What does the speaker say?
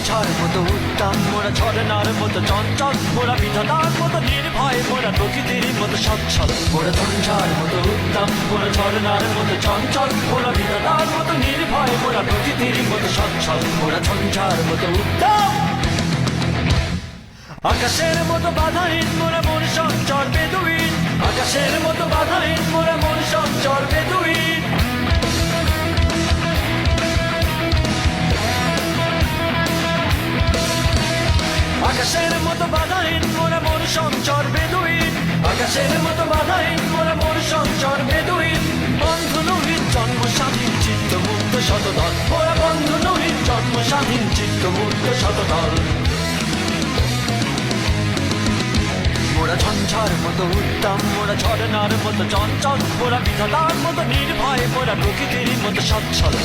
ঝঞ্ঝার মতো উত্তম, মোরা ঝরনার মতো চঞ্চল, মোরা বিধাতার মতো নির্ভয়, মোরা প্রকৃতির মতো সচ্ছল। মোরা ঝঞ্ঝার মতো উত্তম, মোরা ঝরনার মতো চঞ্চল, মোরা বিধাতার মতো নির্ভয়, মোরা প্রকৃতির মতো সচ্ছল। মোরা ঝঞ্ঝার মতো উত্তম, আকাশের মতো বাধাহীন, মোরা মন সঞ্চর বেদুইন। আকাশের মতো বাধাহীন, মোরা মন সঞ্চর বেদুইন। আকাশের মতো বাধাহীন, মোরা মন সঞ্চর বেদুইন। আকাশের মতো বাধাহীন, মোরা মন সঞ্চর বেদুইন। বন্ধু নহিত জন্ম স্বাধীন, চিত্ত মুক্ত শতদল। মোরা বন্ধু নহিত জন্ম স্বাধীন, চিত্ত মুক্ত শতদল। মোরা ঝঞ্ঝার মতো উত্তম, মোরা ঝরনার মতো চঞ্চল, মোরা বিধাতার মতো নির্ভয়, মোরা প্রকৃতির মতো সচ্ছল।